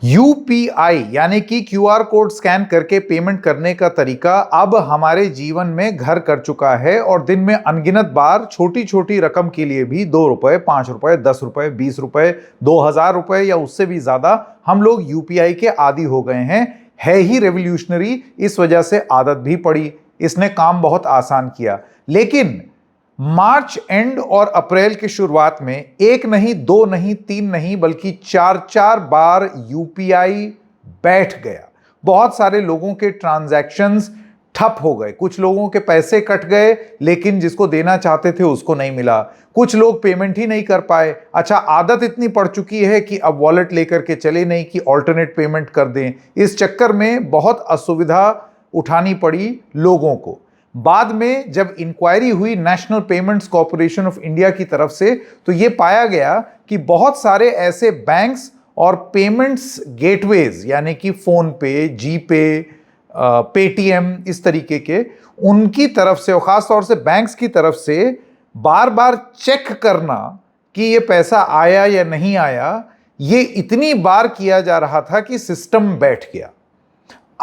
UPI यानी कि QR code scan करके पेमेंट करने का तरीका अब हमारे जीवन में घर कर चुका है और दिन में अनगिनत बार छोटी छोटी रकम के लिए भी 2 रुपए, 5 रुपए, 10 रुपए, 20 रुपए, 2000 रुपए या उससे भी ज्यादा हम लोग यूपीआई के आदी हो गए हैं। है ही रेवोल्यूशनरी, इस वजह से आदत भी पड़ी, इसने काम बहुत आसान किया। लेकिन मार्च एंड और अप्रैल की शुरुआत में एक नहीं, दो नहीं, तीन नहीं, बल्कि चार बार यूपीआई बैठ गया। बहुत सारे लोगों के ट्रांजैक्शंस ठप हो गए, कुछ लोगों के पैसे कट गए लेकिन जिसको देना चाहते थे उसको नहीं मिला, कुछ लोग पेमेंट ही नहीं कर पाए। अच्छा, आदत इतनी पड़ चुकी है कि अब वॉलेट लेकर के चले नहीं कि ऑल्टरनेट पेमेंट कर दें। इस चक्कर में बहुत असुविधा उठानी पड़ी लोगों को। बाद में जब इंक्वायरी हुई national payments corporation of India की तरफ से, तो यह पाया गया कि बहुत सारे ऐसे बैंक्स और पेमेंट्स गेटवेज यानी कि फोन पे, जीपे, पेटीएम, इस तरीके के, उनकी तरफ से और खासतौर से बैंक्स की तरफ से बार बार चेक करना कि ये पैसा आया या नहीं आया, ये इतनी बार किया जा रहा था कि सिस्टम बैठ गया।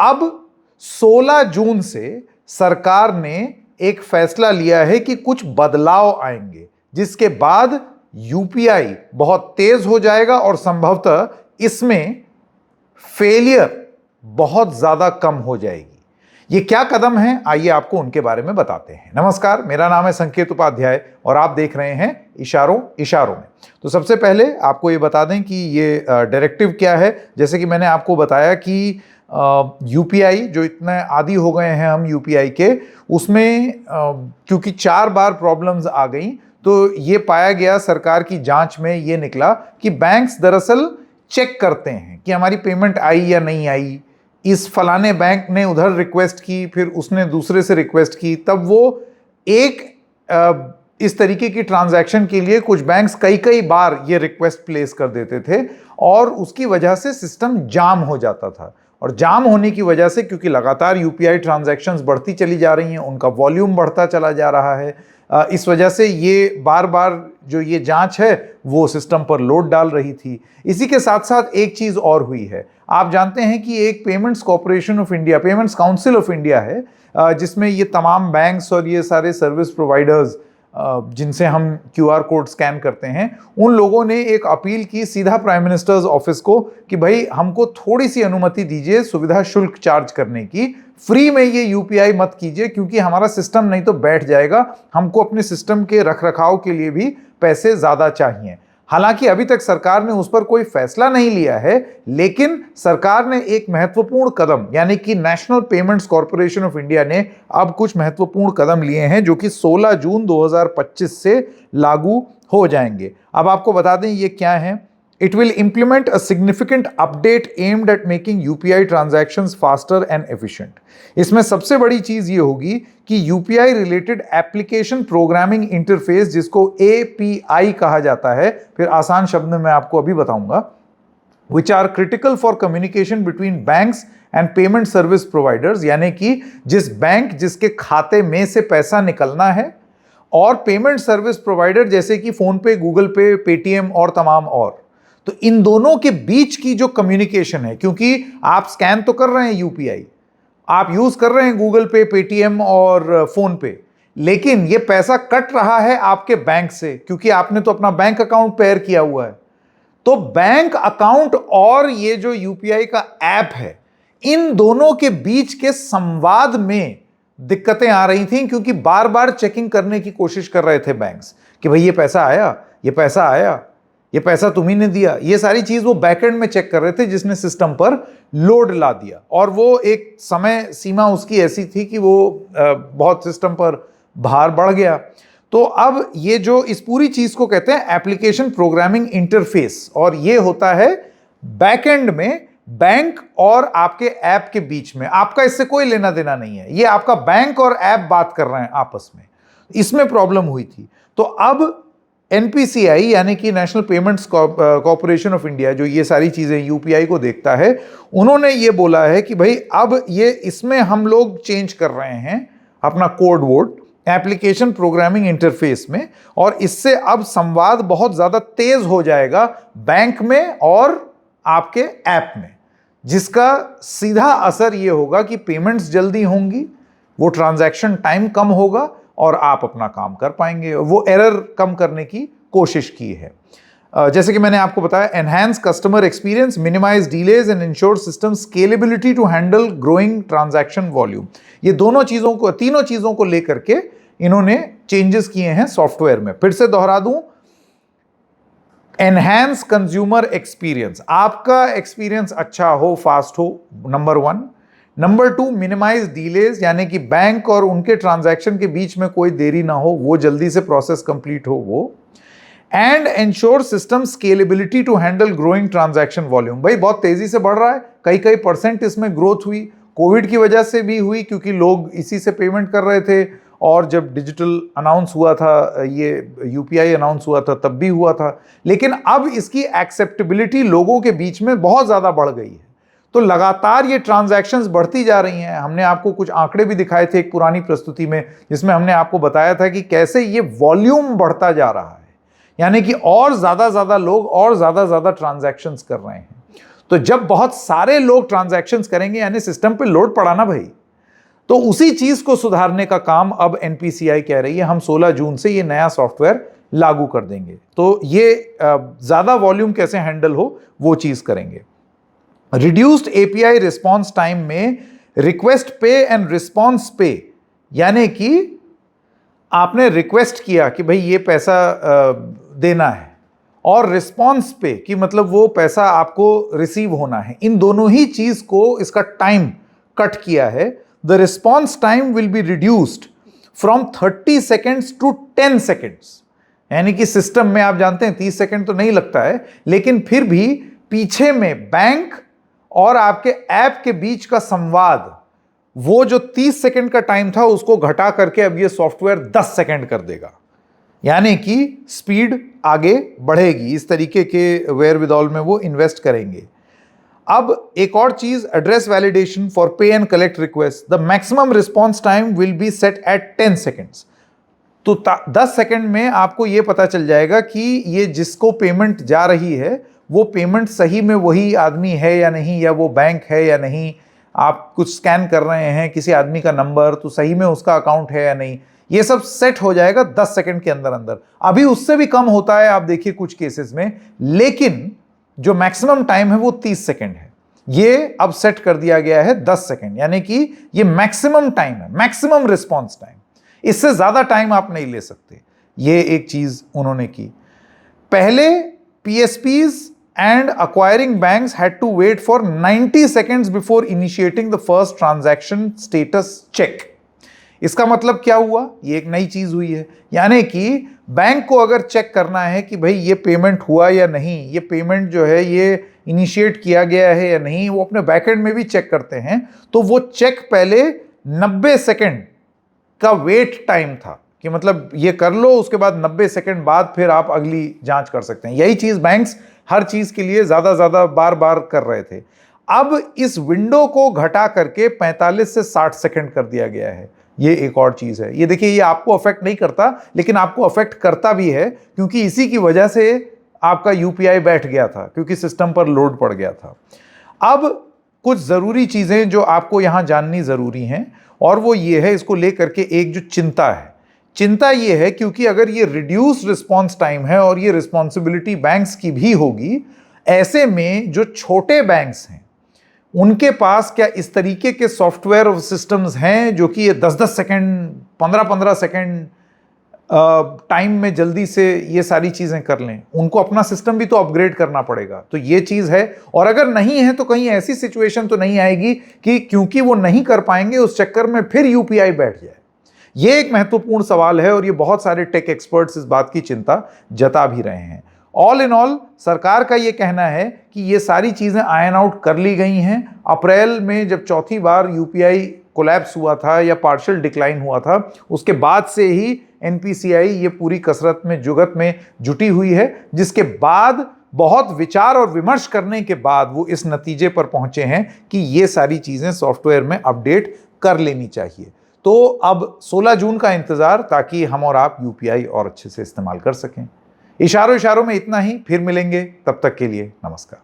अब 16 जून से सरकार ने एक फैसला लिया है कि कुछ बदलाव आएंगे, जिसके बाद यूपीआई बहुत तेज हो जाएगा और संभवतः इसमें फेलियर बहुत ज्यादा कम हो जाएगी। ये क्या कदम है, आइए आपको उनके बारे में बताते हैं। नमस्कार, मेरा नाम है संकेत उपाध्याय और आप देख रहे हैं इशारों इशारों में। तो सबसे पहले आपको ये बता दें कि ये डायरेक्टिव क्या है। जैसे कि मैंने आपको बताया कि यूपीआई जो इतने आदी हो गए हैं हम यूपीआई के, उसमें क्योंकि 4 बार प्रॉब्लम्स आ गई, तो ये पाया गया, सरकार की जांच में ये निकला कि बैंक्स दरअसल चेक करते हैं कि हमारी पेमेंट आई या नहीं आई। इस फलाने बैंक ने उधर रिक्वेस्ट की, फिर उसने दूसरे से रिक्वेस्ट की, तब वो एक इस तरीके की ट्रांजैक्शन के लिए कुछ बैंक्स कई बार ये रिक्वेस्ट प्लेस कर देते थे और उसकी वजह से सिस्टम जाम हो जाता था। और जाम होने की वजह से, क्योंकि लगातार यूपीआई ट्रांजैक्शंस बढ़ती चली जा रही हैं, उनका वॉल्यूम बढ़ता चला जा रहा है, इस वजह से ये बार बार जो ये जांच है वो सिस्टम पर लोड डाल रही थी। इसी के साथ साथ एक चीज और हुई है। आप जानते हैं कि एक payments corporation of India, payments council of India है, जिसमें ये तमाम बैंक्स और ये सारे सर्विस प्रोवाइडर्स जिनसे हम क्यूआर कोड स्कैन करते हैं, उन लोगों ने एक अपील की सीधा प्राइम मिनिस्टर्स ऑफिस को कि भाई हमको थोड़ी सी अनुमति दीजिए सुविधा शुल्क चार्ज करने की, फ्री में ये यूपीआई मत कीजिए क्योंकि हमारा सिस्टम नहीं तो बैठ जाएगा, हमको अपने सिस्टम के रखरखाव के लिए भी पैसे ज्यादा चाहिए। हालांकि अभी तक सरकार ने उस पर कोई फैसला नहीं लिया है, लेकिन सरकार ने एक महत्वपूर्ण कदम यानी कि national payments corporation of India ने अब कुछ महत्वपूर्ण कदम लिए हैं जो कि 16 जून 2025 से लागू हो जाएंगे। अब आपको बता दें ये क्या है। It will implement a significant update aimed at making UPI transactions faster and efficient. इसमें सबसे बड़ी चीज ये होगी कि UPI related application programming interface, जिसको API कहा जाता है, फिर आसान शब्द में मैं आपको अभी बताऊंगा, which are critical for communication between banks and payment service providers, यानी कि जिस बैंक जिसके खाते में से पैसा निकलना है और पेमेंट सर्विस प्रोवाइडर जैसे कि फोन पे, गूगल पे, पेटीएम और तमाम और, तो इन दोनों के बीच की जो कम्युनिकेशन है, क्योंकि आप स्कैन तो कर रहे हैं यूपीआई, आप यूज कर रहे हैं गूगल पे, पेटीएम और फोन पे, लेकिन ये पैसा कट रहा है आपके बैंक से क्योंकि आपने तो अपना बैंक अकाउंट पेयर किया हुआ है। तो बैंक अकाउंट और ये जो यूपीआई का ऐप है, इन दोनों के बीच के संवाद में दिक्कतें आ रही थी क्योंकि बार बार चेकिंग करने की कोशिश कर रहे थे बैंक्स कि भाई ये पैसा आया, ये पैसा आया, ये पैसा तुम्ही ने दिया। ये सारी चीज वो बैकएंड में चेक कर रहे थे, जिसने सिस्टम पर लोड ला दिया और वो एक समय सीमा उसकी ऐसी थी कि वो बहुत सिस्टम पर भार बढ़ गया। तो अब ये जो इस पूरी चीज को कहते हैं एप्लीकेशन प्रोग्रामिंग इंटरफेस, और ये होता है बैकएंड में बैंक और आपके ऐप के बीच में। आपका इससे कोई लेना देना नहीं है, ये आपका बैंक और ऐप बात कर रहे हैं आपस में। इसमें प्रॉब्लम हुई थी। तो अब एनपीसीआई यानी कि national payments corporation of India, जो ये सारी चीजें यूपीआई को देखता है, उन्होंने ये बोला है कि भाई अब ये इसमें हम लोग चेंज कर रहे हैं अपना कोड वोड एप्लीकेशन प्रोग्रामिंग इंटरफेस में, और इससे अब संवाद बहुत ज्यादा तेज हो जाएगा बैंक में और आपके ऐप में, जिसका सीधा असर ये होगा कि पेमेंट्स जल्दी होंगी, वो ट्रांजैक्शन टाइम कम होगा और आप अपना काम कर पाएंगे। वो एरर कम करने की कोशिश की है। जैसे कि मैंने आपको बताया, enhance customer experience, minimize delays and ensure system scalability to handle growing transaction volume. ये तीनों चीजों को लेकर के इन्होंने चेंजेस किए हैं सॉफ्टवेयर में। फिर से दोहरा दूं, एनहांस कंज्यूमर एक्सपीरियंस, आपका एक्सपीरियंस अच्छा हो, फास्ट हो, नंबर 1। नंबर 2, मिनिमाइज डिलेज, यानी कि बैंक और उनके ट्रांजैक्शन के बीच में कोई देरी ना हो, वो जल्दी से प्रोसेस कंप्लीट हो वो। And ensure system scalability to handle growing transaction volume. भाई बहुत तेजी से बढ़ रहा है, कई परसेंट इसमें ग्रोथ हुई, कोविड की वजह से भी हुई क्योंकि लोग इसी से पेमेंट कर रहे थे, और जब डिजिटल अनाउंस हुआ था, ये यूपीआई अनाउंस हुआ था, तब भी हुआ था। लेकिन अब इसकी एक्सेप्टेबिलिटी लोगों के बीच में बहुत ज़्यादा बढ़ गई है, तो लगातार ये ट्रांजैक्शंस बढ़ती जा रही हैं। हमने आपको कुछ आंकड़े भी दिखाए थे एक पुरानी प्रस्तुति में, जिसमें हमने आपको बताया था कि कैसे ये वॉल्यूम बढ़ता जा रहा है, यानी कि और ज़्यादा लोग और ज़्यादा ट्रांजैक्शंस कर रहे हैं। तो जब बहुत सारे लोग ट्रांजैक्शंस करेंगे, यानी सिस्टम पे लोड पड़ा ना भाई, तो उसी चीज को सुधारने का काम अब एनपीसीआई कह रही है, हम 16 जून से ये नया सॉफ्टवेयर लागू कर देंगे। तो ये ज्यादा वॉल्यूम कैसे हैंडल हो वो चीज करेंगे। रिड्यूस्ड एपीआई रिस्पॉन्स टाइम में रिक्वेस्ट पे एंड रिस्पॉन्स पे, यानी कि आपने रिक्वेस्ट किया कि भाई ये पैसा देना है, और रिस्पॉन्स पे कि मतलब वो पैसा आपको रिसीव होना है, इन दोनों ही चीज को इसका टाइम कट किया है। The response time will be reduced from 30 seconds to 10 seconds। यानी कि सिस्टम में आप जानते हैं 30 सेकंड तो नहीं लगता है, लेकिन फिर भी पीछे में बैंक और आपके ऐप के बीच का संवाद, वो जो 30 सेकंड का टाइम था उसको घटा करके अब ये सॉफ्टवेयर 10 सेकंड कर देगा, यानी कि स्पीड आगे बढ़ेगी। इस तरीके के वेयरविदॉल में वो इन्वेस्ट करेंगे। अब एक और चीज, address validation for pay and collect request, the maximum response time will be set at 10 seconds. तो 10 सेकेंड में आपको यह पता चल जाएगा कि ये जिसको पेमेंट जा रही है वो पेमेंट सही में वही आदमी है या नहीं, या वो बैंक है या नहीं। आप कुछ स्कैन कर रहे हैं किसी आदमी का नंबर, तो सही में उसका अकाउंट है या नहीं, ये सब सेट हो जाएगा 10 सेकेंड के अंदर अंदर। अभी उससे भी कम होता है, आप देखिए कुछ केसेस में, लेकिन जो मैक्सिमम टाइम है वो 30 सेकेंड है। ये अब सेट कर दिया गया है 10 सेकेंड, यानी कि ये मैक्सिमम टाइम है, मैक्सिमम रिस्पॉन्स टाइम। इससे ज्यादा टाइम आप नहीं ले सकते। ये एक चीज उन्होंने की। पहले PSPs and acquiring banks had to wait for 90 seconds before initiating the first transaction status check. इसका मतलब क्या हुआ? ये एक नई चीज हुई है, यानी कि बैंक को अगर चेक करना है कि भाई ये पेमेंट हुआ या नहीं, ये पेमेंट जो है ये इनिशिएट किया गया है या नहीं, वो अपने बैकएंड में भी चेक करते हैं। तो वो चेक पहले 90 सेकेंड का वेट टाइम था कि मतलब ये कर लो, उसके बाद 90 सेकेंड बाद फिर आप अगली जांच कर सकते हैं। यही चीज बैंक्स हर चीज के लिए ज्यादा बार बार कर रहे थे। अब इस विंडो को घटा करके 45 से 60 सेकेंड कर दिया गया है। ये एक और चीज है। ये देखिए, ये आपको अफेक्ट नहीं करता, लेकिन आपको अफेक्ट करता भी है, क्योंकि इसी की वजह से आपका यूपीआई बैठ गया था, क्योंकि सिस्टम पर लोड पड़ गया था। अब कुछ जरूरी चीजें जो आपको यहां जाननी जरूरी हैं, और वो ये है, इसको लेकर के एक जो चिंता ये है, क्योंकि अगर ये रिड्यूस रिस्पॉन्स टाइम है और ये रिस्पॉन्सिबिलिटी बैंक्स की भी होगी, ऐसे में जो छोटे बैंक्स हैं उनके पास क्या इस तरीके के सॉफ्टवेयर और सिस्टम्स हैं जो कि ये 10-10 सेकेंड, 15-15 सेकेंड टाइम में जल्दी से ये सारी चीजें कर लें? उनको अपना सिस्टम भी तो अपग्रेड करना पड़ेगा। तो ये चीज है, और अगर नहीं है तो कहीं ऐसी सिचुएशन तो नहीं आएगी कि क्योंकि वो नहीं कर पाएंगे उस चक्कर में फिर यूपीआई बैठ जाए। ये एक महत्वपूर्ण सवाल है, और ये बहुत सारे टेक एक्सपर्ट्स इस बात की चिंता जता भी रहे हैं। ऑल इन ऑल सरकार का ये कहना है कि ये सारी चीजें आयन आउट कर ली गई हैं। अप्रैल में जब चौथी बार यूपीआई कोलैप्स हुआ था या पार्शियल डिक्लाइन हुआ था, उसके बाद से ही एनपीसीआई ये पूरी कसरत में जुगत में जुटी हुई है, जिसके बाद बहुत विचार और विमर्श करने के बाद वो इस नतीजे पर पहुंचे हैं कि ये सारी चीजें सॉफ्टवेयर में अपडेट कर लेनी चाहिए। तो अब 16 जून का इंतजार, ताकि हम और आप यूपीआई और अच्छे से इस्तेमाल कर सकें। इशारों में इतना ही, फिर मिलेंगे, तब तक के लिए नमस्कार।